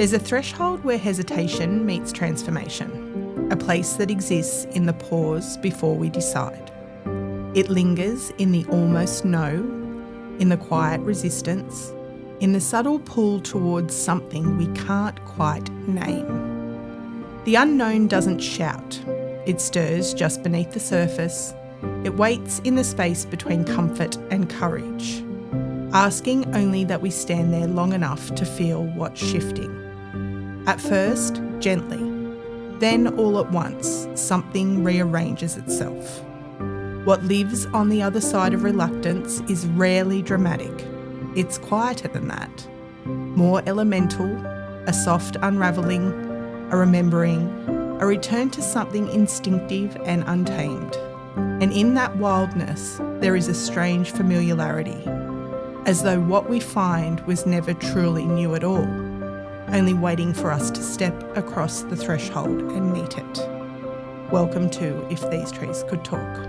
There's a threshold where hesitation meets transformation, a place that exists in the pause before we decide. It lingers in the almost no, in the quiet resistance, in the subtle pull towards something we can't quite name. The unknown doesn't shout. It stirs just beneath the surface. It waits in the space between comfort and courage, asking only that we stand there long enough to feel what's shifting. At first, gently. Then all at once, something rearranges itself. What lives on the other side of reluctance is rarely dramatic. It's quieter than that. More elemental, a soft unravelling, a remembering, a return to something instinctive and untamed. And in that wildness, there is a strange familiarity, as though what we find was never truly new at all, only waiting for us to step across the threshold and meet it. Welcome to If These Trees Could Talk.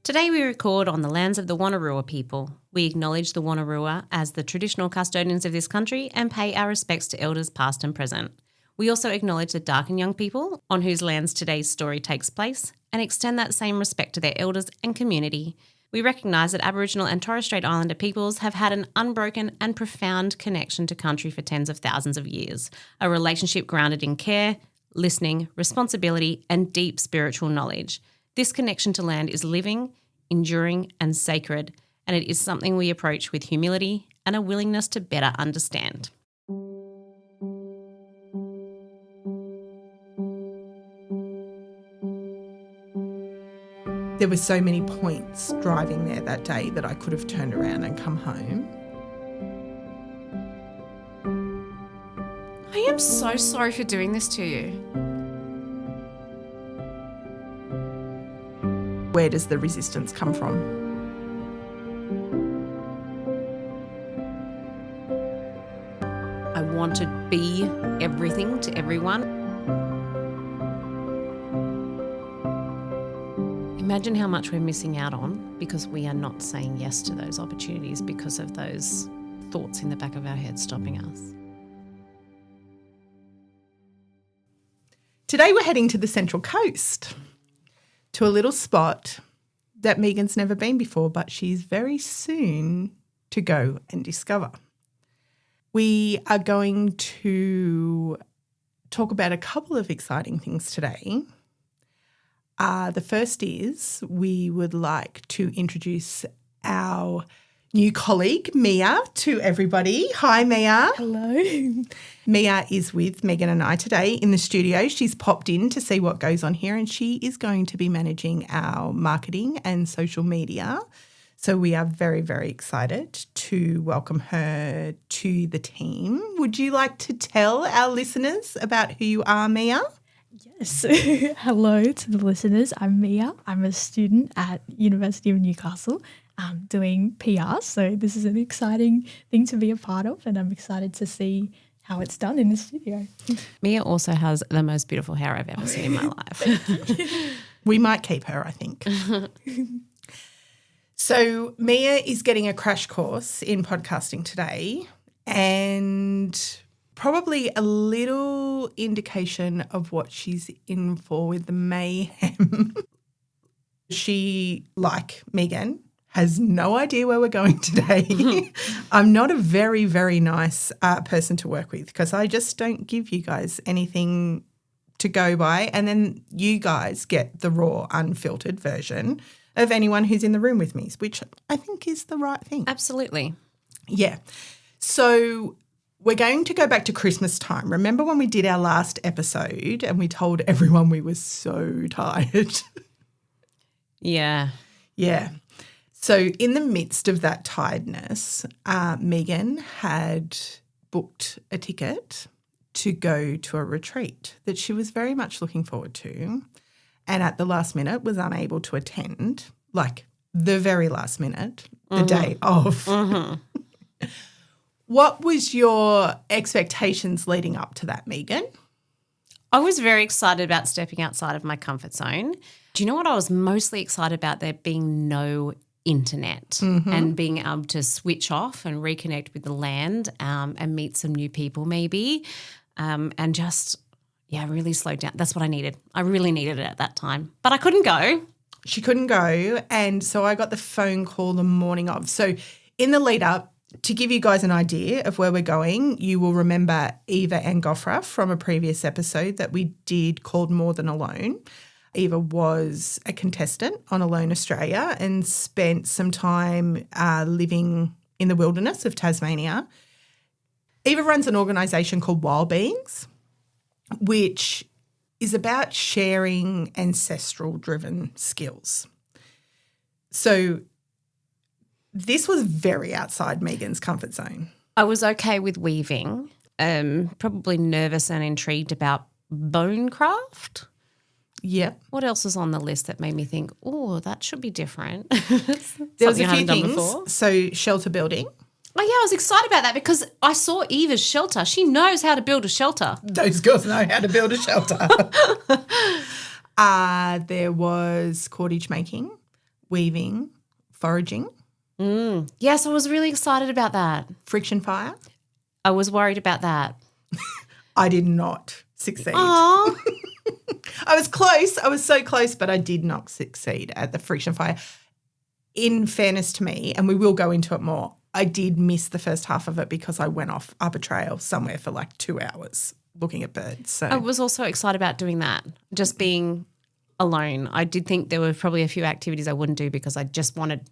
Today we record on the lands of the Wonnarua people. We acknowledge the Wonnarua as the traditional custodians of this country and pay our respects to elders past and present. We also acknowledge the Darkin Young people on whose lands today's story takes place and extend that same respect to their elders and community. We recognise that Aboriginal and Torres Strait Islander peoples have had an unbroken and profound connection to country for tens of thousands of years, a relationship grounded in care, listening, responsibility and deep spiritual knowledge. This connection to land is living, enduring and sacred, and it is something we approach with humility and a willingness to better understand. There were so many points driving there that day that I could have turned around and come home. I am so sorry for doing this to you. Where does the resistance come from? I want to be everything to everyone. Imagine how much we're missing out on because we are not saying yes to those opportunities because of those thoughts in the back of our head stopping us. Today we're heading to the Central Coast, to a little spot that Megan's never been before, but she's very soon to go and discover. We are going to talk about a couple of exciting things today. The first is we would like to introduce our new colleague, Mia, to everybody. Hi, Mia. Hello. Mia is with Megan and I today in the studio. She's popped in to see what goes on here and she is going to be managing our marketing and social media. So we are very, very excited to welcome her to the team. Would you like to tell our listeners about who you are, Mia? Yes. Hello to the listeners. I'm Mia. I'm a student at University of Newcastle doing PR. So this is an exciting thing to be a part of and I'm excited to see how it's done in the studio. Mia also has the most beautiful hair I've ever seen in my life. We might keep her, I think. So Mia is getting a crash course in podcasting today and probably a little indication of what she's in for with the mayhem. She, like Megan, has no idea where we're going today. I'm not a very, very nice person to work with because I just don't give you guys anything to go by and then you guys get the raw, unfiltered version of anyone who's in the room with me, which I think is the right thing. Absolutely. Yeah. So we're going to go back to Christmas time. Remember when we did our last episode and we told everyone we were so tired? Yeah. Yeah. So in the midst of that tiredness, Megan had booked a ticket to go to a retreat that she was very much looking forward to and at the last minute was unable to attend, like the very last minute, the day of. What was your expectations leading up to that, Megan? I was very excited about stepping outside of my comfort zone. Do you know what I was mostly excited about? There being no internet and being able to switch off and reconnect with the land and meet some new people maybe and just, really slow down. That's what I needed. I really needed it at that time. But I couldn't go. She couldn't go, and so I got the phone call the morning of. So in the lead up, to give you guys an idea of where we're going, you will remember Eva Angofra from a previous episode that we did called More Than Alone. Eva was a contestant on Alone Australia and spent some time living in the wilderness of Tasmania. Eva runs an organisation called Wild Beings, which is about sharing ancestral-driven skills. So this was very outside Megan's comfort zone. I was okay with weaving, probably nervous and intrigued about bone craft. Yep. What else was on the list that made me think, oh, that should be different? There was a Something I few hadn't done things. before. So shelter building. Oh, yeah, I was excited about that because I saw Eva's shelter. She knows how to build a shelter. Those girls know how to build a shelter. There was cordage making, weaving, foraging, Yes, I was really excited about that. friction fire. I was worried about that. I did not succeed. Aww. I was close. I was so close, but I did not succeed at the friction fire. In fairness to me, and we will go into it more, I did miss the first half of it because I went off up a trail somewhere for like 2 hours looking at birds. So I was also excited about doing that, just being alone. I did think there were probably a few activities I wouldn't do because I just wanted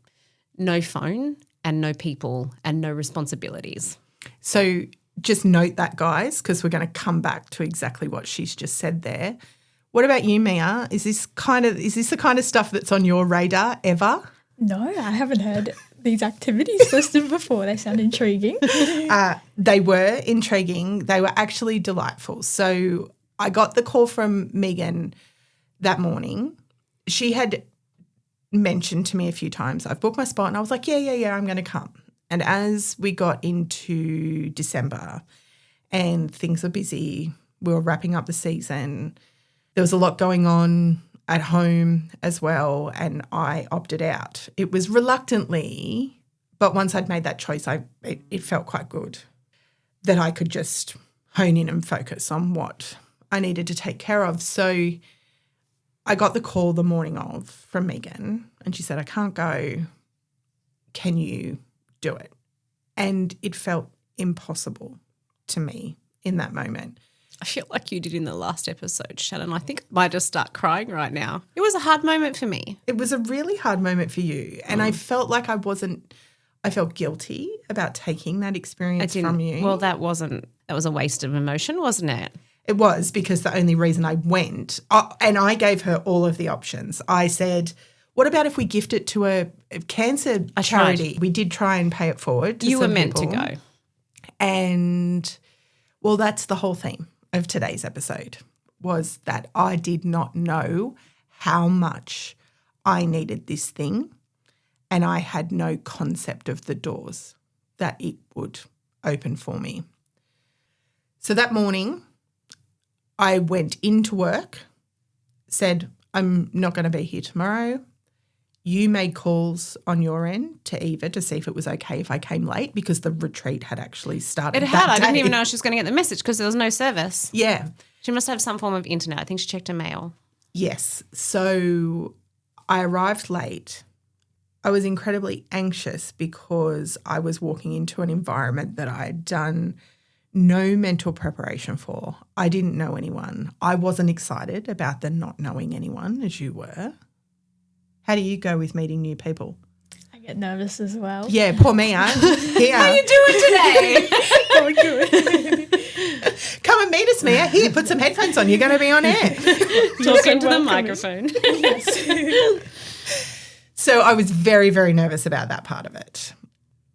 no phone and no people and no responsibilities. So just note that, guys, because we're going to come back to exactly what she's just said there. What about you, Mia? Is this the kind of stuff that's on your radar ever? No, I haven't heard these activities listed before. They sound intriguing. They were intriguing. They were actually delightful. So I got the call from Megan that morning. She had mentioned to me a few times, I've booked my spot, and I was like, yeah, I'm going to come. And as we got into December and things were busy, we were wrapping up the season, there was a lot going on at home as well, and I opted out. It was reluctantly, but once I'd made that choice, it felt quite good that I could just hone in and focus on what I needed to take care of. So I got the call the morning of from Megan, and she said, I can't go. Can you do it? And it felt impossible to me in that moment. I feel like you did in the last episode, Shannon. I think I might just start crying right now. It was a hard moment for me. It was a really hard moment for you, and I felt like I felt guilty about taking that experience from you. Well, that was a waste of emotion, wasn't it? It was, because the only reason I went, and I gave her all of the options. I said, what about if we gift it to a cancer charity? tried. We did try and pay it forward to You were some meant to people. go. And, well, that's the whole theme of today's episode, was that I did not know how much I needed this thing, and I had no concept of the doors that it would open for me. So that morning, I went into work, said, I'm not going to be here tomorrow. You made calls on your end to Eva to see if it was okay if I came late, because the retreat had actually started. It had. that I didn't day. even know she was going to get the message because there was no service. Yeah. She must have some form of internet. I think she checked her mail. Yes. So I arrived late. I was incredibly anxious because I was walking into an environment that I had done no mental preparation for. I didn't know anyone. I wasn't excited about the not knowing anyone, as you were. How do you go with meeting new people? I get nervous as well. Yeah, poor Mia. Here. How you doing today? Oh, good. Come and meet us, Mia. Here, put some headphones on. You're going to be on air. Talk into the welcoming. microphone. So I was very, very nervous about that part of it.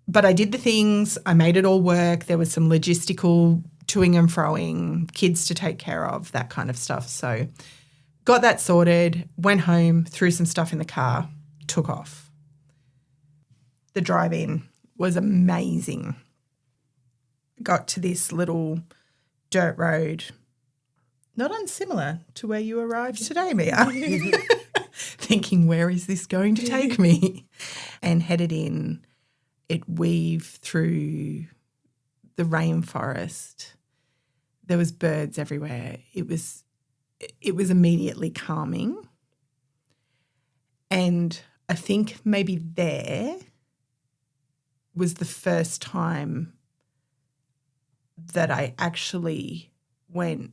But I did the things. I made it all work. There was some logistical toing and froing, kids to take care of, that kind of stuff. So got that sorted, went home, threw some stuff in the car, took off. The drive-in was amazing. got to this little dirt road, not unsimilar to where you arrived today, Mia, thinking, where is this going to take me? And headed in. It weaved through the rainforest. There was birds everywhere. It was immediately calming. And I think maybe there was the first time that I actually went,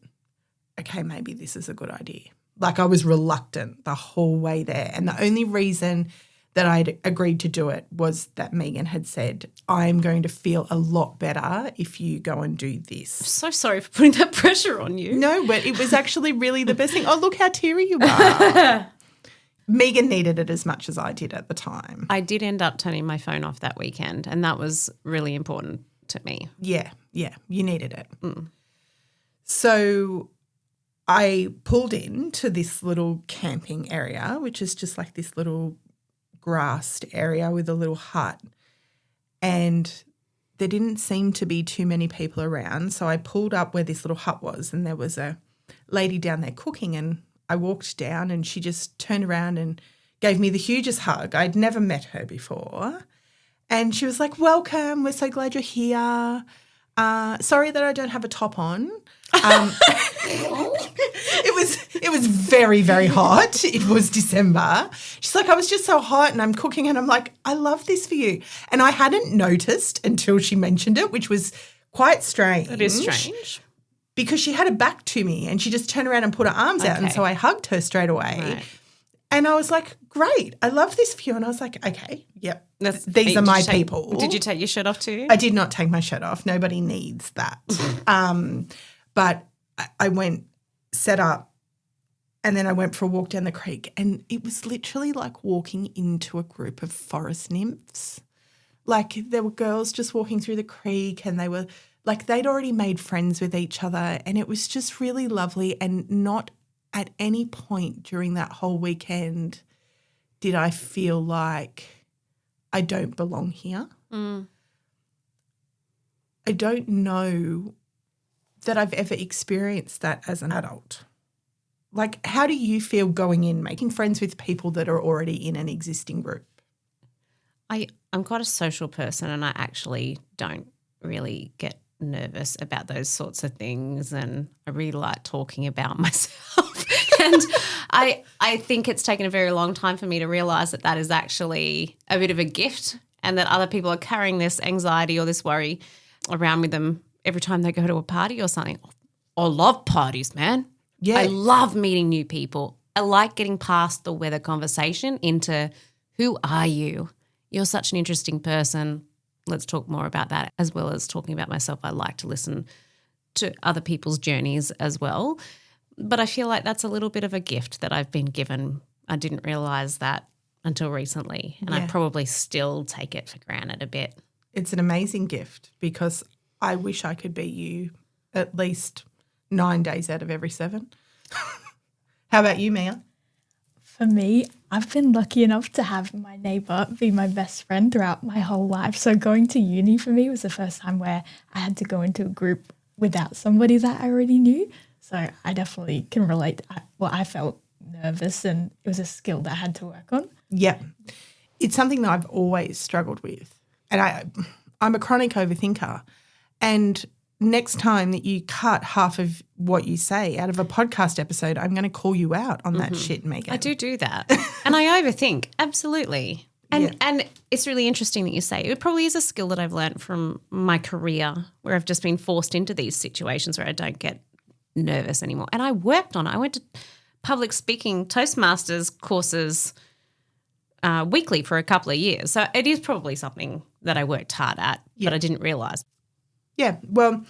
okay, maybe this is a good idea. Like I was reluctant the whole way there. And the only reason that I'd agreed to do it was that Megan had said, I'm going to feel a lot better if you go and do this. So sorry for putting that pressure on you. No, but it was actually really the best thing. Oh, look how teary you are. Megan needed it as much as I did at the time. I did end up turning my phone off that weekend, and that was really important to me. Yeah, you needed it. So I pulled into this little camping area, which is just like this little grassed area with a little hut, and there didn't seem to be too many people around. So I pulled up where this little hut was, and there was a lady down there cooking, and I walked down and she just turned around and gave me the hugest hug. I'd never met her before. And she was like, welcome, we're so glad you're here. Sorry that I don't have a top on. It was very, very hot. It was December. She's like, I was just so hot and I'm cooking, and I'm like, I love this for you. And I hadn't noticed until she mentioned it, which was quite strange. It is strange. Because she had her back to me and she just turned around and put her arms out, and so I hugged her straight away. Right. And I was like, great, I love this for you. And I was like, okay, yep, these are my people. Did you take your shirt off too? I did not take my shirt off. Nobody needs that. But I went, set up, and then I went for a walk down the creek, and it was literally like walking into a group of forest nymphs. Like there were girls just walking through the creek, and they were like they'd already made friends with each other, and it was just really lovely. And not at any point during that whole weekend did I feel like I don't belong here. I don't know that I've ever experienced that as an adult. Like, how do you feel going in, making friends with people that are already in an existing group? I'm quite a social person, and I actually don't really get nervous about those sorts of things, and I really like talking about myself. And I think it's taken a very long time for me to realise that that is actually a bit of a gift, and that other people are carrying this anxiety or this worry around with them every time they go to a party or something. I love parties, man. Yeah. I love meeting new people. I like getting past the weather conversation into who are you? You're such an interesting person. Let's talk more about that, as well as talking about myself. I like to listen to other people's journeys as well. But I feel like that's a little bit of a gift that I've been given. I didn't realise that until recently, and I probably still take it for granted a bit. It's an amazing gift, because I wish I could be you at least 9 days out of every 7. How about you, Mia? For me, I've been lucky enough to have my neighbour be my best friend throughout my whole life. So going to uni for me was the first time where I had to go into a group without somebody that I already knew. So I definitely can relate. I felt nervous, and it was a skill that I had to work on. Yeah. It's something that I've always struggled with. And I'm a chronic overthinker. And next time that you cut half of what you say out of a podcast episode, I'm going to call you out on that shit, Megan. I do that. And I overthink, absolutely. And it's really interesting that you say it probably is a skill that I've learned from my career, where I've just been forced into these situations where I don't get nervous anymore. And I worked on it. I went to public speaking Toastmasters courses weekly for a couple of years. So it is probably something that I worked hard at, but I didn't realise. Yeah, well,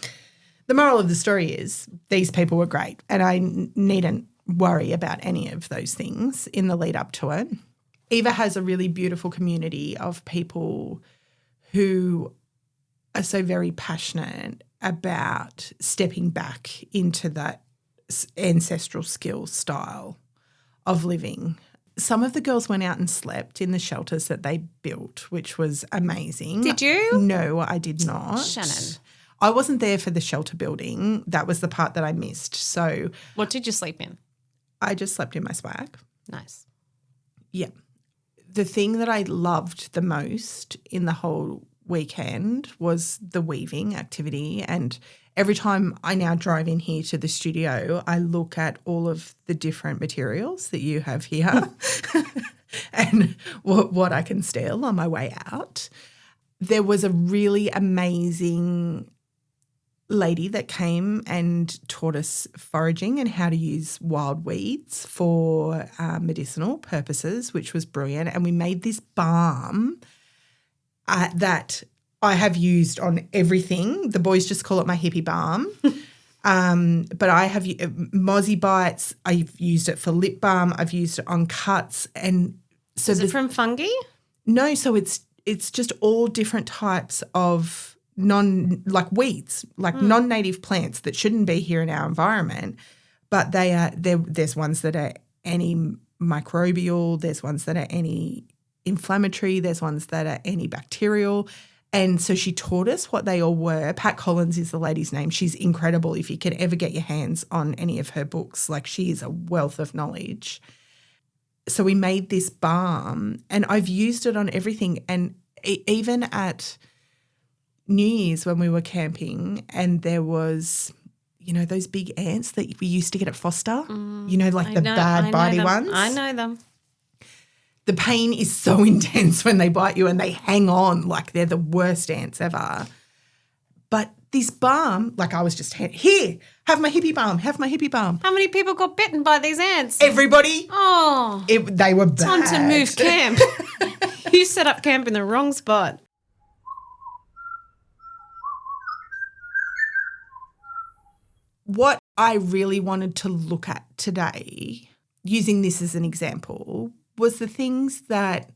the moral of the story is these people were great, and I needn't worry about any of those things in the lead up to it. Eva has a really beautiful community of people who are so very passionate about stepping back into that ancestral skill style of living. Some of the girls went out and slept in the shelters that they built, which was amazing. Did you? No, I did not. Shannon. I wasn't there for the shelter building. That was the part that I missed. So What did you sleep in? I just slept in my swag. Nice. Yeah. The thing that I loved the most in the whole weekend was the weaving activity. And every time I now drive in here to the studio, I look at all of the different materials that you have here and what I can steal on my way out. There was a really amazing lady that came and taught us foraging and how to use wild weeds for medicinal purposes, which was brilliant. And we made this balm that I have used on everything. The boys just call it my hippie balm. But I have Mozzie Bites. I've used it for lip balm. I've used it on cuts. And so Is it from fungi? No, so it's just all different types of weeds, non-native plants that shouldn't be here in our environment, but they are there's ones that are antimicrobial, there's ones that are anti-inflammatory, there's ones that are antibacterial. And so she taught us what they all were. Pat Collins is the lady's name. She's incredible. If you can ever get your hands on any of her books, she is a wealth of knowledge. So we made this balm and I've used it on everything. And even at New Year's when we were camping and there was, those big ants that we used to get at Foster, the bad bitey ones. I know them. The pain is so intense when they bite you and they hang on like they're the worst ants ever. But this balm, I was just, here, have my hippie balm, have my hippie balm. How many people got bitten by these ants? Everybody. Oh. They were bad. Time to move camp. You set up camp in the wrong spot. What I really wanted to look at today, using this as an example, was the things that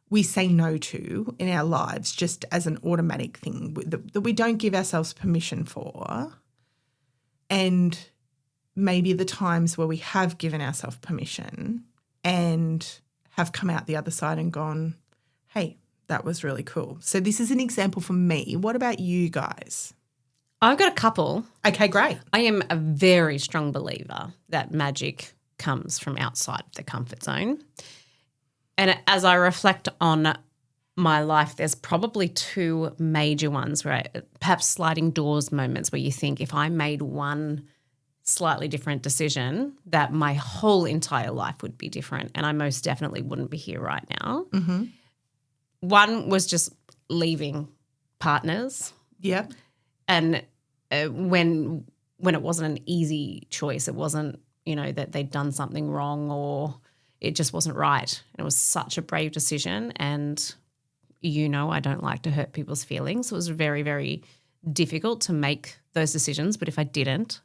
we say no to in our lives just as an automatic thing that we don't give ourselves permission for, and maybe the times where we have given ourselves permission and have come out the other side and gone, hey, that was really cool. So this is an example for me. What about you guys? I've got a couple. Okay, great. I am a very strong believer that magic comes from outside of the comfort zone. And as I reflect on my life, there's probably two major ones where perhaps sliding doors moments where you think if I made one slightly different decision that my whole entire life would be different and I most definitely wouldn't be here right now. Mm-hmm. One was just leaving partners. Yep. And when it wasn't an easy choice, it wasn't, that they'd done something wrong or it just wasn't right. It was such a brave decision and, I don't like to hurt people's feelings. It was very, very difficult to make those decisions. But if I didn't,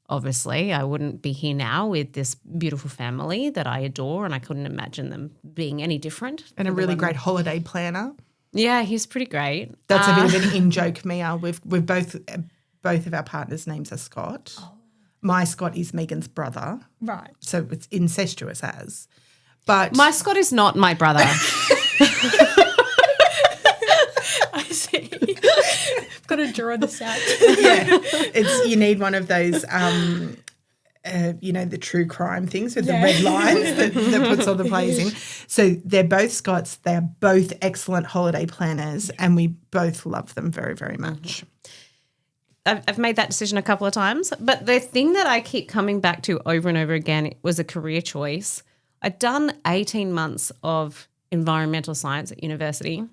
obviously I wouldn't be here now with this beautiful family that I adore and I couldn't imagine them being any different. And a really great holiday planner. Yeah, he's pretty great. That's a bit of an in-joke, Mia. We've both of our partners' names are Scott. Oh. My Scott is Megan's brother. Right. So it's incestuous as. But my Scott is not my brother. I see. Got to draw this out. Yeah. You need one of those the true crime things with the red lines that puts all the plays in. So they're both Scots. They are both excellent holiday planners and we both love them very, very much. I've made that decision a couple of times, but the thing that I keep coming back to over and over again was a career choice. I'd done 18 months of environmental science at university,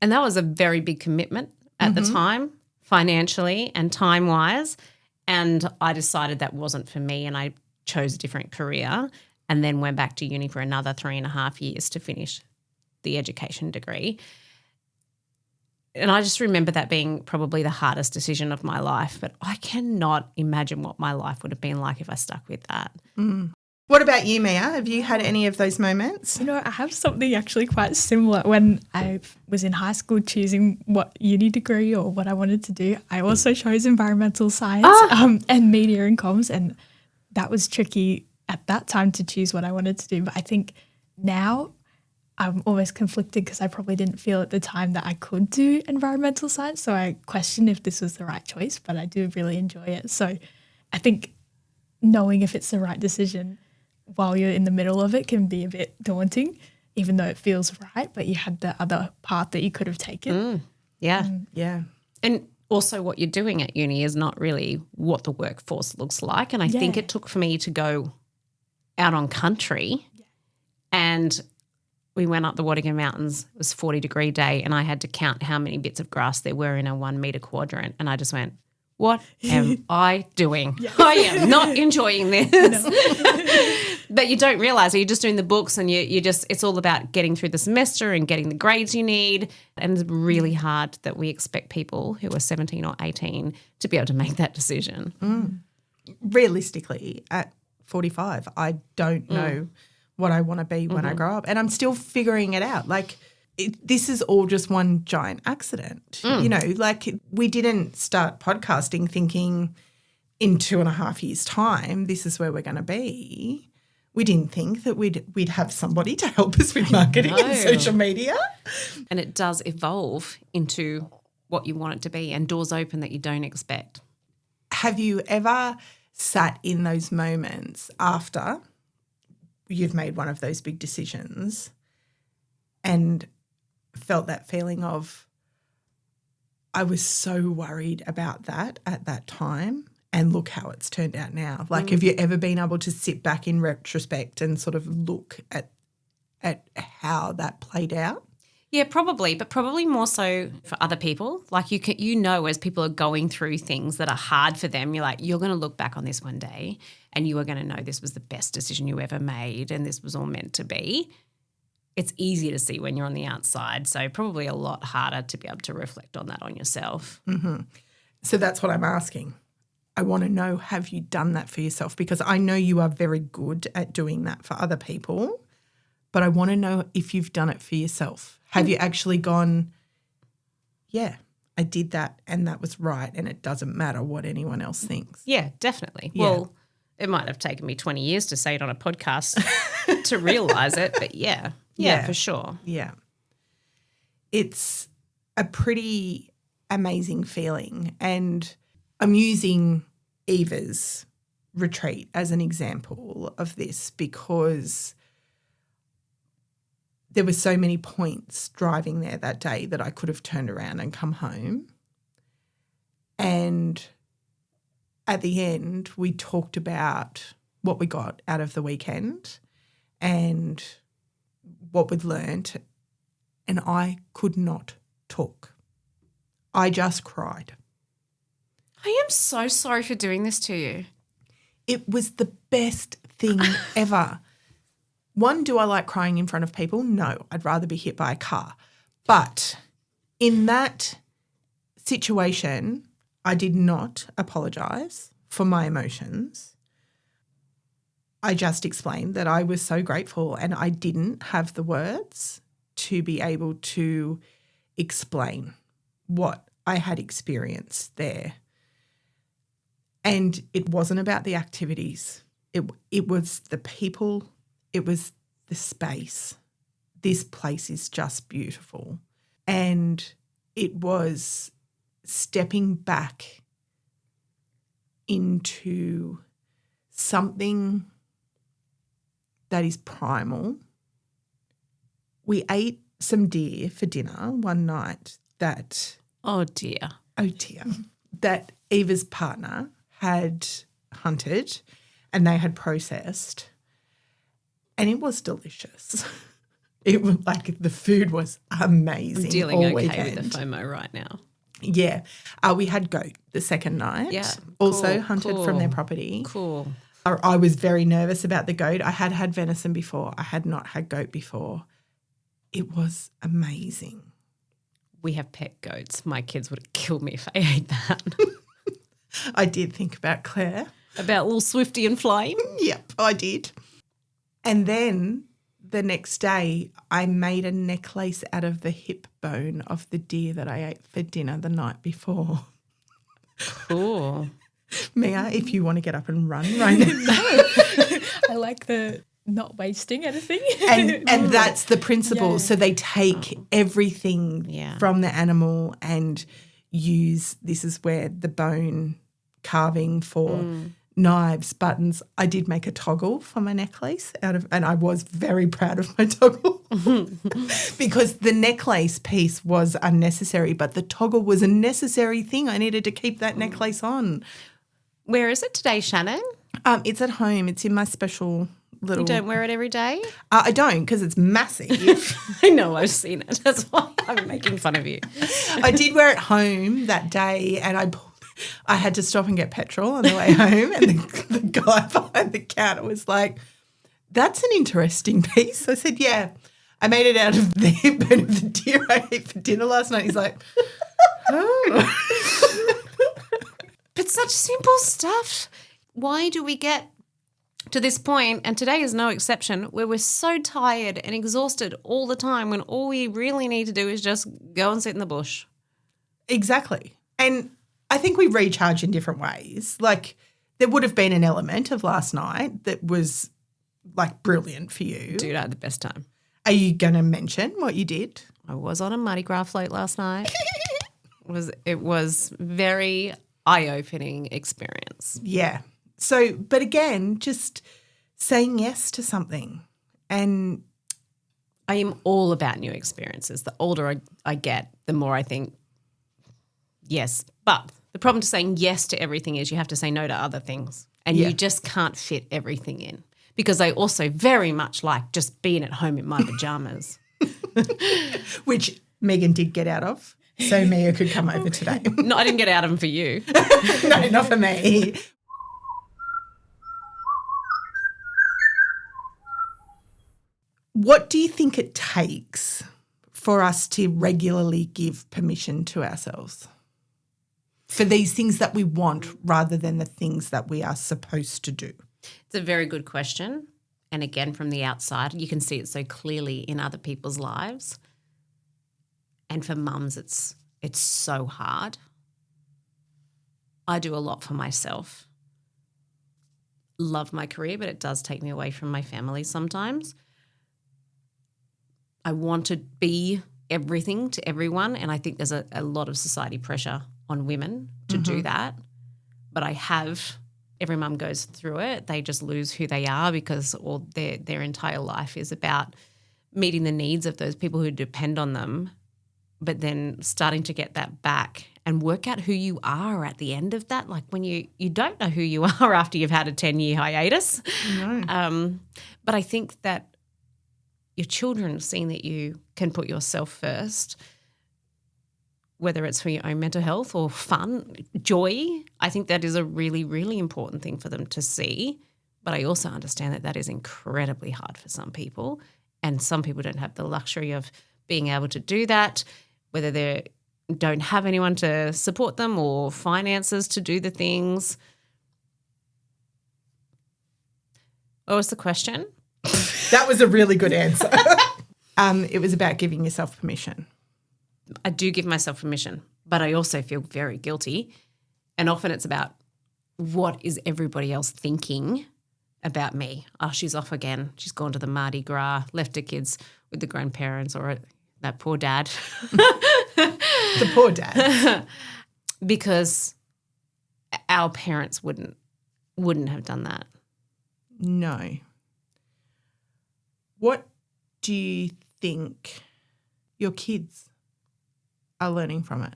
and that was a very big commitment at the time, financially and time-wise, and I decided that wasn't for me and I chose a different career and then went back to uni for another 3.5 years to finish the education degree. And I just remember that being probably the hardest decision of my life, but I cannot imagine what my life would have been like if I stuck with that. Mm. What about you, Mia? Have you had any of those moments? I have something actually quite similar. When I was in high school choosing what uni degree or what I wanted to do, I also chose environmental science and media and comms, and that was tricky at that time to choose what I wanted to do. But I think now I'm almost conflicted because I probably didn't feel at the time that I could do environmental science. So I questioned if this was the right choice, but I do really enjoy it. So I think knowing if it's the right decision while you're in the middle of it can be a bit daunting, even though it feels right, but you had the other path that you could have taken. Yeah. Yeah. And also what you're doing at uni is not really what the workforce looks like. And I think Yeah. it took for me to go out on country and we went up the Wadigan Mountains. It was a 40-degree day and I had to count how many bits of grass there were in a 1 metre quadrant. And I just went, what am I doing? I am not enjoying this. But you don't realise it. You're just doing the books and you just it's all about getting through the semester and getting the grades you need. And it's really hard that we expect people who are 17 or 18 to be able to make that decision. Realistically, at 45, I don't know what I want to be when I grow up. And I'm still figuring it out. Like, this is all just one giant accident. You know, like we didn't start podcasting thinking in 2.5 years' time, this is where we're going to be. We didn't think that we'd have somebody to help us with marketing and social media. And it does evolve into what you want it to be and doors open that you don't expect. Have you ever sat in those moments after you've made one of those big decisions and felt that feeling of, I was so worried about that at that time and look how it's turned out now? Like, have you ever been able to sit back in retrospect and sort of look at how that played out? Yeah, probably, but probably more so for other people. Like you know, as people are going through things that are hard for them, you're going to look back on this one day and you are going to know this was the best decision you ever made and this was all meant to be. It's easier to see when you're on the outside, so probably a lot harder to be able to reflect on that on yourself. Mm-hmm. So that's what I'm asking. I want to know, have you done that for yourself? Because I know you are very good at doing that for other people, but I want to know if you've done it for yourself. Have you actually gone, yeah, I did that and that was right and it doesn't matter what anyone else thinks? Yeah, definitely. Yeah. Well, it might have taken me 20 years to say it on a podcast to realise it, but yeah, for sure. Yeah. It's a pretty amazing feeling, and I'm using Eva's retreat as an example of this because there were so many points driving there that day that I could have turned around and come home. And at the end, we talked about what we got out of the weekend and what we'd learnt, and I could not talk. I just cried. I am so sorry for doing this to you. It was the best thing ever. One, do I like crying in front of people? No, I'd rather be hit by a car. But in that situation, I did not apologise for my emotions. I just explained that I was so grateful and I didn't have the words to be able to explain what I had experienced there. And it wasn't about the activities. It was the people. It was the space. This place is just beautiful. And it was stepping back into something that is primal. We ate some deer for dinner one night that Oh dear. that Eva's partner had hunted and they had processed, and it was delicious. It was like the food was amazing. I'm dealing all okay weekend. with the FOMO right now. Yeah. We had goat the second night. Yeah, Also cool, hunted from their cool. property. Cool. I was very nervous about the goat. I had had venison before. I had not had goat before. It was amazing. We have pet goats. My kids would have killed me if I ate that. I did think about Claire. About little Swifty and Flame. Yep, I did. And then the next day I made a necklace out of the hip bone of the deer that I ate for dinner the night before. Cool. Mia, if you want to get up and run right now. I like the not wasting anything. And that's the principle. Yeah. So they take everything Yeah. from the animal and use, this is where the bone carving for knives, buttons. I did make a toggle for my necklace and I was very proud of my toggle because the necklace piece was unnecessary, but the toggle was a necessary thing. I needed to keep that necklace on. Where is it today, Shannon? It's at home. It's in my special little. You don't wear it every day? I don't because it's massive. I know, I've seen it. That's why I'm making fun of you. I did wear it home that day and I had to stop and get petrol on the way home and the guy behind the counter was like, that's an interesting piece. I said, yeah, I made it out of the bone of the deer I ate for dinner last night. He's like, oh. But such simple stuff. Why do we get to this point, and today is no exception, where we're so tired and exhausted all the time when all we really need to do is just go and sit in the bush? Exactly. And I think we recharge in different ways. Like there would have been an element of last night that was like brilliant for you. Dude, I had the best time. Are you going to mention what you did? I was on a Mardi Gras float last night. It was very eye-opening experience. Yeah. So, but again, just saying yes to something. And I am all about new experiences. The older I get, the more I think, yes. But the problem to saying yes to everything is you have to say no to other things. And Yeah. you just can't fit everything in. Because I also very much like just being at home in my pajamas. which Megan did get out of. So Mia could come over today. No, I didn't get out of them for you. No, not for me. What do you think it takes for us to regularly give permission to ourselves for these things that we want rather than the things that we are supposed to do? It's a very good question. And again, from the outside, you can see it so clearly in other people's lives. And for mums, it's so hard. I do a lot for myself. Love my career, but it does take me away from my family sometimes. I want to be everything to everyone, and I think there's a lot of society pressure on women to do that. But every mum goes through it. They just lose who they are because all their entire life is about meeting the needs of those people who depend on them, but then starting to get that back and work out who you are at the end of that. Like when you don't know who you are after you've had a 10-year hiatus. No. But I think that your children seeing that you can put yourself first, whether it's for your own mental health or fun, joy, I think that is a really, really important thing for them to see. But I also understand that is incredibly hard for some people, and some people don't have the luxury of being able to do that, whether they don't have anyone to support them or finances to do the things. What was the question? That was a really good answer. It was about giving yourself permission. I do give myself permission, but I also feel very guilty. And often it's about what is everybody else thinking about me? Oh, she's off again. She's gone to the Mardi Gras, left her kids with the grandparents or that poor dad. The poor dad. Because our parents wouldn't have done that. No. What do you think your kids are learning from it?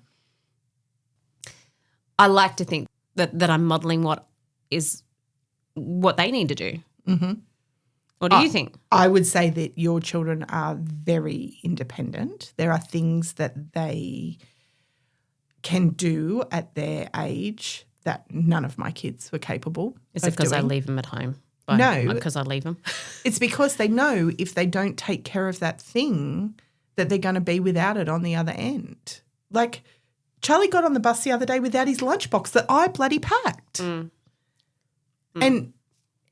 I like to think that I'm modelling what they need to do. Mm-hmm. What do you think? I would say that your children are very independent. There are things that they can do at their age that none of my kids were capable Is of it because I doing. leave them at home? No. Because I leave them. It's because they know if they don't take care of that thing that they're going to be without it on the other end. Like Charlie got on the bus the other day without his lunchbox that I bloody packed. And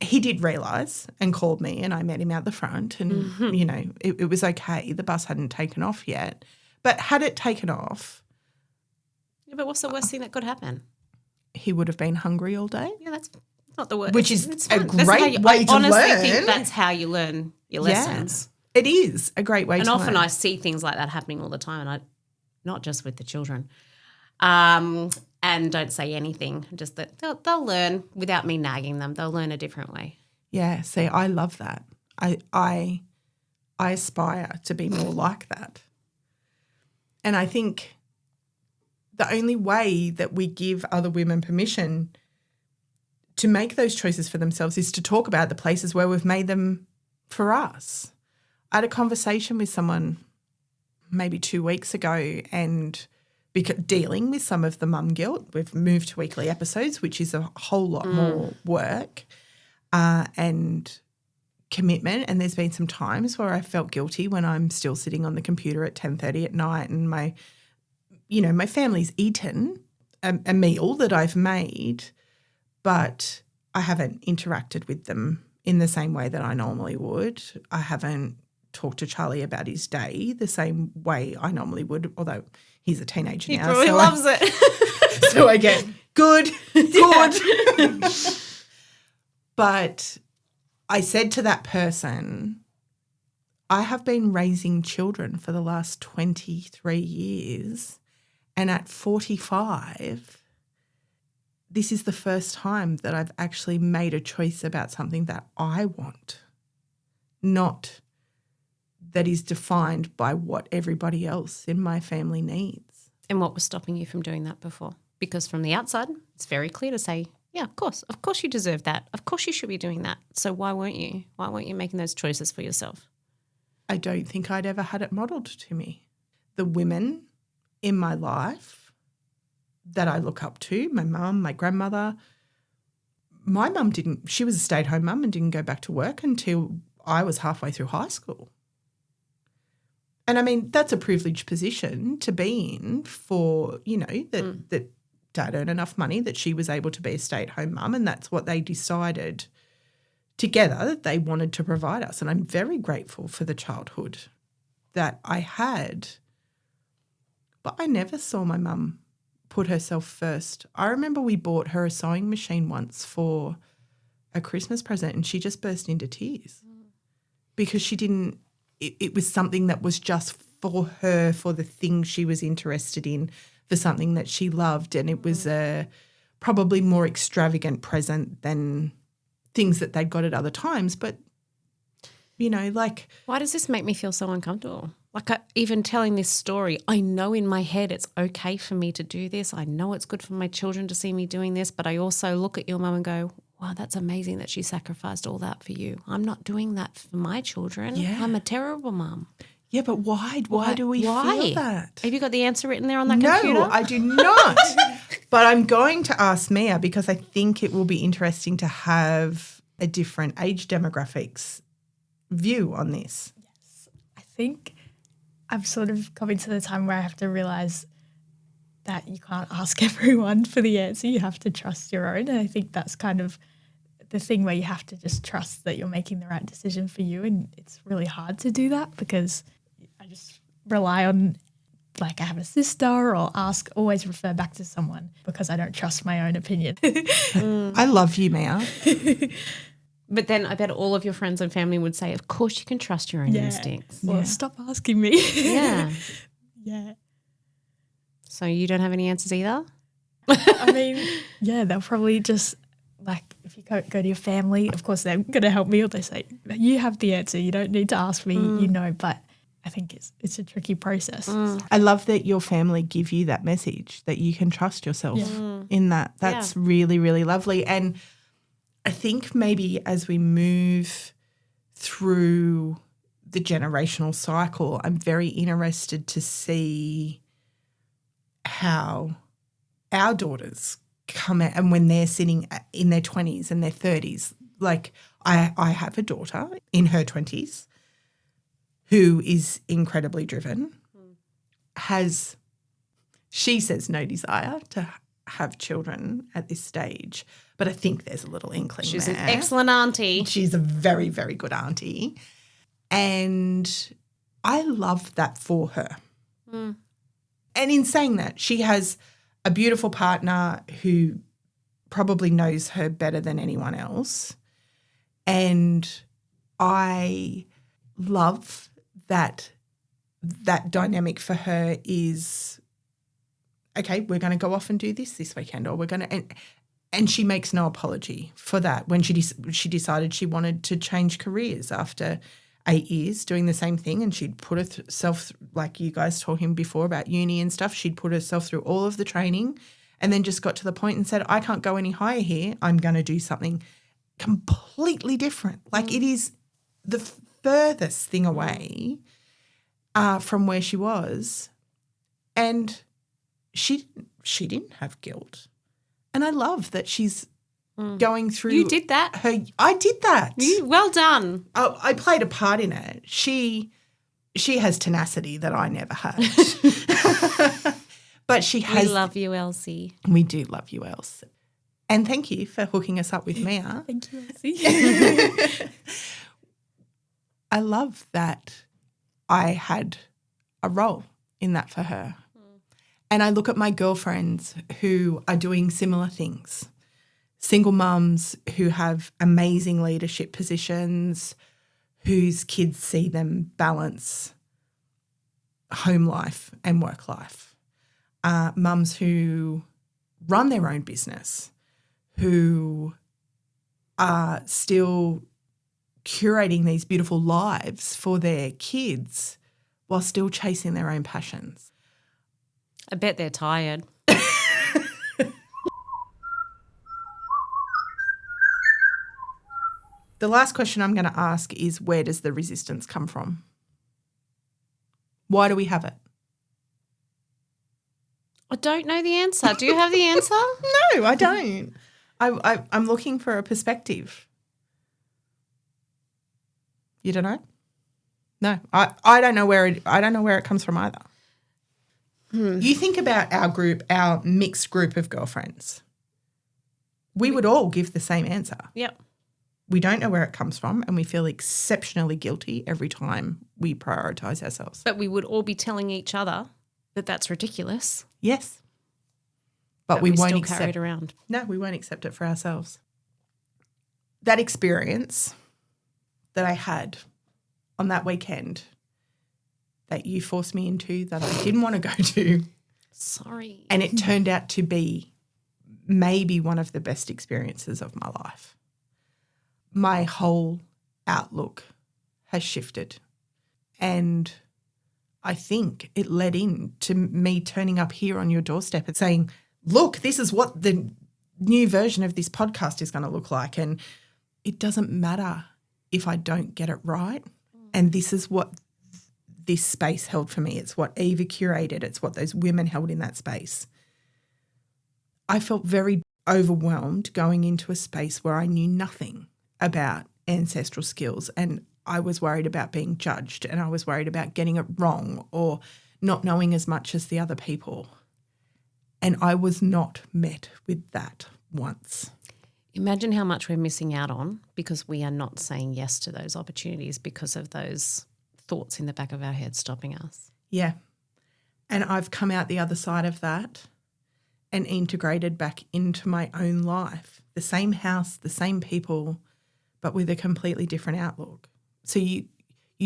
he did realise and called me and I met him out the front and, you know, it was okay. The bus hadn't taken off yet. But had it taken off, Yeah, but what's the worst thing that could happen? he would have been hungry all day. Yeah, that's not the worst. Which is It's a fun. That's great how you- way I to honestly learn. think that's how you learn your lessons. It is a great way And to often learn. I see things like that happening all the time, and not just with the children, and don't say anything. Just that they'll learn without me nagging them. They'll learn a different way. Yeah, see, I love that. I aspire to be more like that. And I think the only way that we give other women permission to make those choices for themselves is to talk about the places where we've made them for us. I had a conversation with someone maybe 2 weeks ago and dealing with some of the mum guilt. We've moved to weekly episodes, which is a whole lot more work and commitment. And there's been some times where I felt guilty when I'm still sitting on the computer at 10:30 at night and my family's eaten a meal that I've made, but I haven't interacted with them in the same way that I normally would. I haven't talked to Charlie about his day the same way I normally would, although he's a teenager now. He loves it. So I get good. But I said to that person, I have been raising children for the last 23 years, and at 45, this is the first time that I've actually made a choice about something that I want, not that is defined by what everybody else in my family needs. And what was stopping you from doing that before? Because from the outside, it's very clear to say, yeah, of course you deserve that. Of course you should be doing that. So why weren't you? Why weren't you making those choices for yourself? I don't think I'd ever had it modelled to me. The women in my life that I look up to, my mum, my grandmother, my mum she was a stay-at-home mum and didn't go back to work until I was halfway through high school. And I mean, that's a privileged position to be in for, that Dad earned enough money that she was able to be a stay-at-home mum, and that's what they decided together that they wanted to provide us. And I'm very grateful for the childhood that I had. But I never saw my mum put herself first. I remember we bought her a sewing machine once for a Christmas present and she just burst into tears because she didn't – it was something that was just for her, for the thing she was interested in, for something that she loved, and it was a probably more extravagant present than things that they'd got at other times. But, Why does this make me feel so uncomfortable? Even telling this story, I know in my head it's okay for me to do this. I know it's good for my children to see me doing this, but I also look at your mum and go, wow, that's amazing that she sacrificed all that for you. I'm not doing that for my children. Yeah. I'm a terrible mum. Yeah, but why? Why do we feel that? Have you got the answer written there on that computer? No, I do not. But I'm going to ask Mia because I think it will be interesting to have a different age demographics view on this. I think I'm sort of coming to the time where I have to realise that you can't ask everyone for the answer. You have to trust your own. And I think that's kind of the thing where you have to just trust that you're making the right decision for you. And it's really hard to do that because I just rely on, I have a sister or always refer back to someone because I don't trust my own opinion. I love you, Mia. But then I bet all of your friends and family would say, of course you can trust your own instincts. Well, stop asking me. Yeah. Yeah. So you don't have any answers either? I mean, yeah, they'll probably just if you go to your family, of course they're going to help me, or they say, you have the answer, you don't need to ask me, but I think it's a tricky process. I love that your family give you that message that you can trust yourself in that. That's really, really lovely. And I think maybe as we move through the generational cycle, I'm very interested to see how our daughters come out and when they're sitting in their 20s and their 30s. I have a daughter in her 20s who is incredibly driven, she says no desire to have children at this stage, but I think there's a little inkling She's there. an excellent auntie. She's a very, very good auntie. And I love that for her. And in saying that, she has a beautiful partner who probably knows her better than anyone else. And I love that dynamic for her is, okay, we're going to go off and do this weekend, or we're going to and she makes no apology for that. When she decided she wanted to change careers after 8 years doing the same thing, and she'd put herself, like you guys talking before about uni and stuff, she'd put herself through all of the training and then just got to the point and said, I can't go any higher here. I'm going to do something completely different. Like it is the furthest thing away from where she was. And she didn't have guilt. And I love that she's going through. You did that. I did that. Well done. I played a part in it. She has tenacity that I never had. But she has. We love you, Elsie. We do love you, Elsie. And thank you for hooking us up with Mia. Thank you, Elsie. I love that I had a role in that for her. And I look at my girlfriends who are doing similar things, single mums who have amazing leadership positions, whose kids see them balance home life and work life, mums who run their own business, who are still curating these beautiful lives for their kids while still chasing their own passions. I bet they're tired. The last question I'm going to ask is, where does the resistance come from? Why do we have it? I don't know the answer. Do you have the answer? No, I don't. I'm looking for a perspective. You don't know? No, I don't know where it comes from either. You think about our group, our mixed group of girlfriends. We would all give the same answer. Yep. We don't know where it comes from, and we feel exceptionally guilty every time we prioritise ourselves. But we would all be telling each other that that's ridiculous. Yes. But we won't still accept carry it around. No, we won't accept it for ourselves. That experience that I had on that weekend that you forced me into, that I didn't want to go to. Sorry. And it turned out to be maybe one of the best experiences of my life. My whole outlook has shifted. And I think it led in to me turning up here on your doorstep and saying, look, this is what the new version of this podcast is going to look like. And it doesn't matter if I don't get it right. And this is what this space held for me. It's what Eva curated. It's what those women held in that space. I felt very overwhelmed going into a space where I knew nothing about ancestral skills, and I was worried about being judged, and I was worried about getting it wrong or not knowing as much as the other people. And I was not met with that once. Imagine how much we're missing out on because we are not saying yes to those opportunities because of those thoughts in the back of our head stopping us. Yeah. And I've come out the other side of that and integrated back into my own life. The same house, the same people, but with a completely different outlook. So you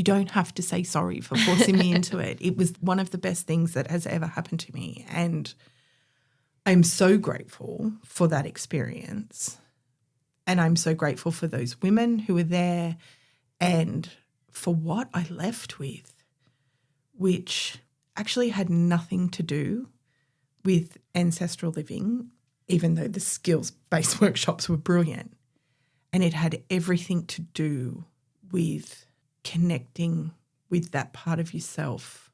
don't have to say sorry for forcing me into it. It was one of the best things that has ever happened to me. And I'm so grateful for that experience. And I'm so grateful for those women who were there and for what I left with, which actually had nothing to do with ancestral living, even though the skills-based workshops were brilliant. And it had everything to do with connecting with that part of yourself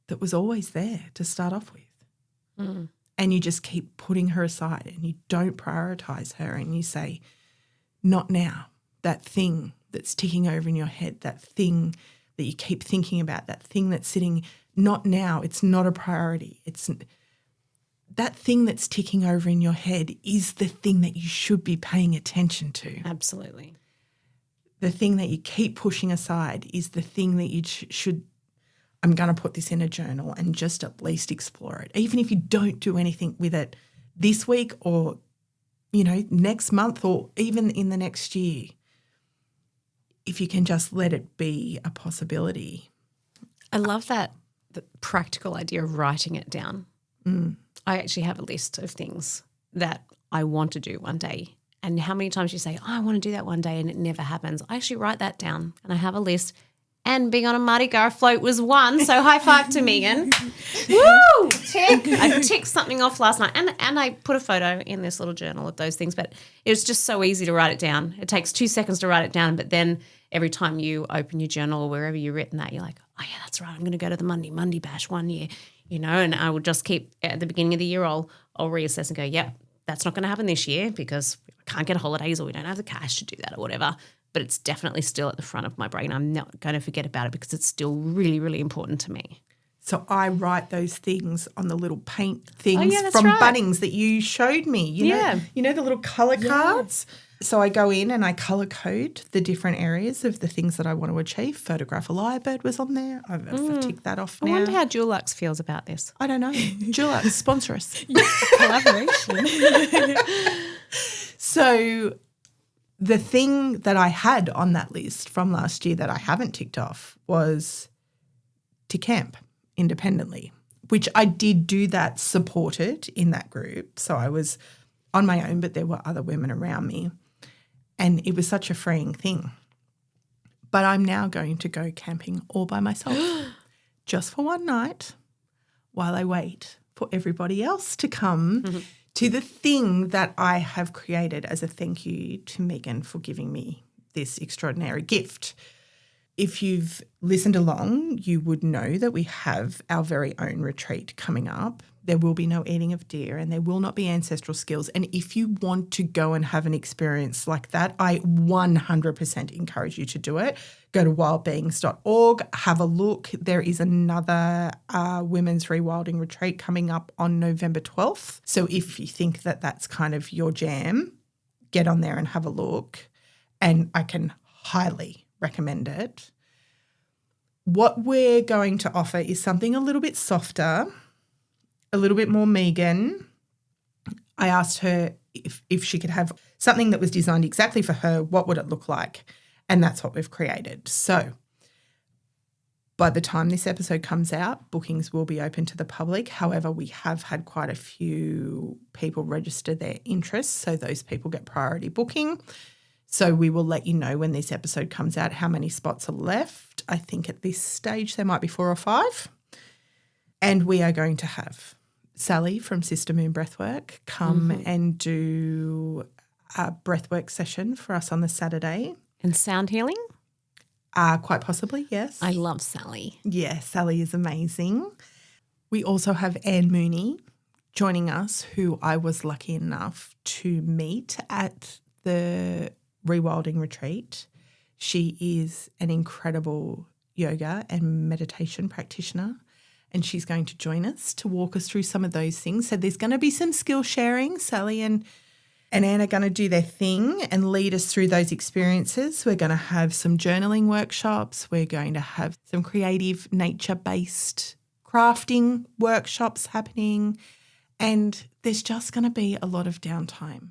that was always there to start off with. Mm. And you just keep putting her aside and you don't prioritise her and you say, not now, that thing that's ticking over in your head, that thing that you keep thinking about, that thing that's sitting, not now, it's not a priority. It's that thing that's ticking over in your head is the thing that you should be paying attention to. Absolutely. The thing that you keep pushing aside is the thing that you should, I'm going to put this in a journal and just at least explore it. Even if you don't do anything with it this week or next month or even in the next year, if you can just let it be a possibility. I love that the practical idea of writing it down. I actually have a list of things that I want to do one day. And how many times you say, I want to do that one day, and it never happens. I actually write that down and I have a list. And being on a Mardi Gras float was one. So high five to Megan. Woo! Tick. I ticked something off last night. And I put a photo in this little journal of those things. But it was just so easy to write it down. It takes 2 seconds to write it down. But then every time you open your journal or wherever you've written that, you're like, oh, yeah, that's right. I'm going to go to the Monday Bash one year, and I will just keep at the beginning of the year, I'll reassess and go, yep, that's not going to happen this year because I can't get holidays or we don't have the cash to do that or whatever. But it's definitely still at the front of my brain. I'm not going to forget about it because it's still really, really important to me. So I write those things on the little paint things that's from right. Bunnings that you showed me. You know the little colour cards? So I go in and I colour code the different areas of the things that I want to achieve. Photograph a lyrebird was on there. I've ticked that off I now. wonder how Dulux feels about this. I don't know. Dulux, sponsor us. Collaboration. So the thing that I had on that list from last year that I haven't ticked off was to camp independently, which I did do that supported in that group. So I was on my own, but there were other women around me. And it was such a freeing thing. But I'm now going to go camping all by myself just for one night while I wait for everybody else to come to the thing that I have created as a thank you to Megan for giving me this extraordinary gift. If you've listened along, you would know that we have our very own retreat coming up. There will be no eating of deer and there will not be ancestral skills. And if you want to go and have an experience like that, I 100% encourage you to do it. Go to wildbeings.org, have a look. There is another women's rewilding retreat coming up on November 12th. So if you think that that's kind of your jam, get on there and have a look. And I can highly recommend it. What we're going to offer is something a little bit softer, a little bit more Megan. I asked her if she could have something that was designed exactly for her, what would it look like? And that's what we've created. So by the time this episode comes out, bookings will be open to the public. However, we have had quite a few people register their interests, so those people get priority booking. So we will let you know when this episode comes out how many spots are left. I think at this stage there might be 4 or 5. And we are going to have Sally from Sister Moon Breathwork come and do a breathwork session for us on the Saturday. And sound healing? Quite possibly, yes. I love Sally. Yeah, Sally is amazing. We also have Anne Mooney joining us, who I was lucky enough to meet at the Rewilding Retreat. She is an incredible yoga and meditation practitioner, and she's going to join us to walk us through some of those things. So there's going to be some skill sharing. Sally and Anne are going to do their thing and lead us through those experiences. We're going to have some journaling workshops. We're going to have some creative nature-based crafting workshops happening, and there's just going to be a lot of downtime.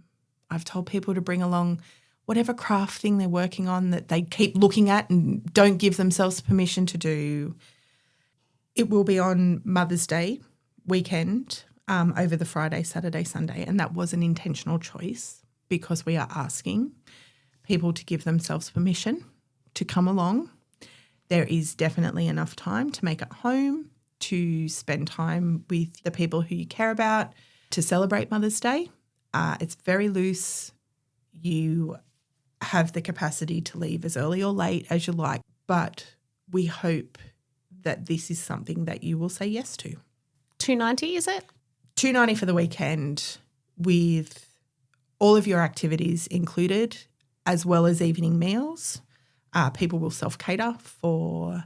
I've told people to bring along whatever craft thing they're working on that they keep looking at and don't give themselves permission to do. It will be on Mother's Day weekend over the Friday, Saturday, Sunday, and that was an intentional choice because we are asking people to give themselves permission to come along. There is definitely enough time to make it home, to spend time with the people who you care about, to celebrate Mother's Day. It's very loose. You have the capacity to leave as early or late as you like, but we hope that this is something that you will say yes to. $290, is it? $290 for the weekend with all of your activities included, as well as evening meals. People will self-cater for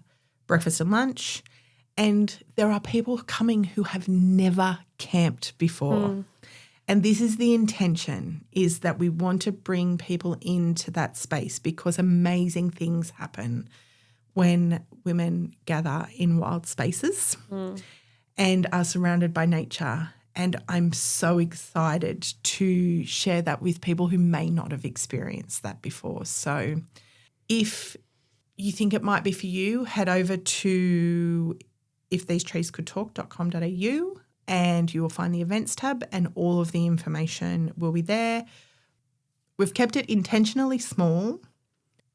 breakfast and lunch, and there are people coming who have never camped before. And this is the intention, is that we want to bring people into that space because amazing things happen when women gather in wild spaces and are surrounded by nature And I'm so excited to share that with people who may not have experienced that before. So if you think it might be for you, head over to ifthesetreescouldtalk.com.au and you will find the events tab and all of the information will be there. We've kept it intentionally small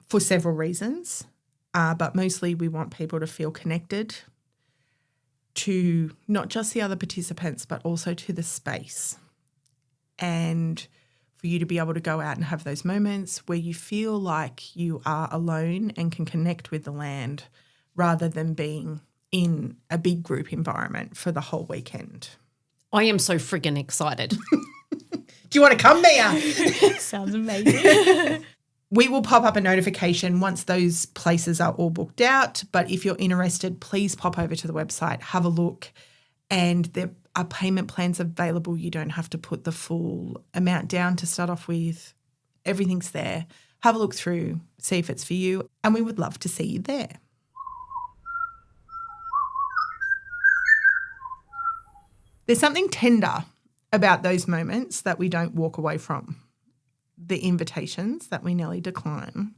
for several reasons, but mostly we want people to feel connected to not just the other participants, but also to the space. And for you to be able to go out and have those moments where you feel like you are alone and can connect with the land rather than being in a big group environment for the whole weekend. I am so friggin' excited. Do you want to come, Mia? Sounds amazing. We will pop up a notification once those places are all booked out. But if you're interested, please pop over to the website, have a look. And there are payment plans available. You don't have to put the full amount down to start off with. Everything's there. Have a look through, see if it's for you. And we would love to see you there. There's something tender about those moments that we don't walk away from. The invitations that we nearly decline,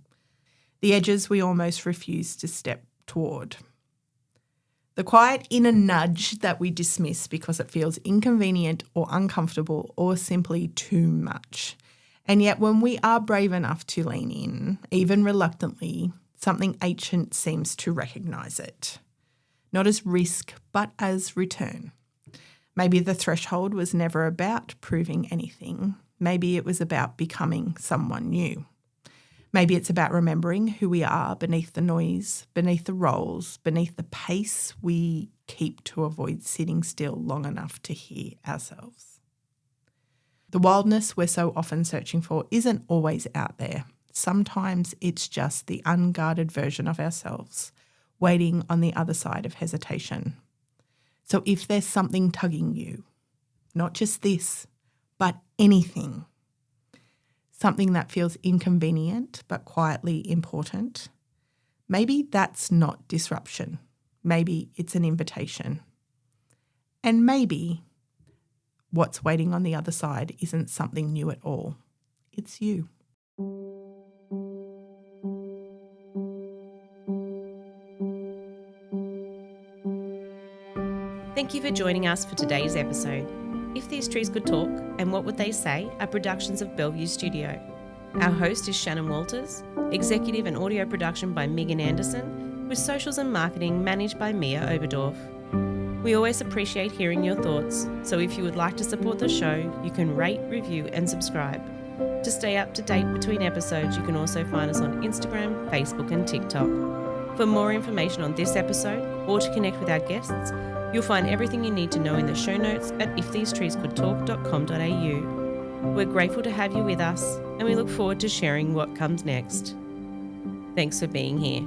the edges we almost refuse to step toward, the quiet inner nudge that we dismiss because it feels inconvenient or uncomfortable or simply too much. And yet when we are brave enough to lean in, even reluctantly, something ancient seems to recognise it. Not as risk, but as return. Maybe the threshold was never about proving anything. Maybe it was about becoming someone new. Maybe it's about remembering who we are beneath the noise, beneath the roles, beneath the pace we keep to avoid sitting still long enough to hear ourselves. The wildness we're so often searching for isn't always out there. Sometimes it's just the unguarded version of ourselves waiting on the other side of hesitation. So if there's something tugging you, not just this, but anything, something that feels inconvenient but quietly important, maybe that's not disruption. Maybe it's an invitation. And maybe what's waiting on the other side isn't something new at all. It's you. Thank you for joining us for today's episode. If These Trees Could Talk and What Would They Say are productions of Bellevue Studio. Our host is Shannon Walters, executive and audio production by Megan Anderson, with socials and marketing managed by Mia Oberdorf. We always appreciate hearing your thoughts, so if you would like to support the show, you can rate, review and subscribe. To stay up to date between episodes, you can also find us on Instagram, Facebook and TikTok. For more information on this episode or to connect with our guests, you'll find everything you need to know in the show notes at ifthesetreescouldtalk.com.au. We're grateful to have you with us and we look forward to sharing what comes next. Thanks for being here.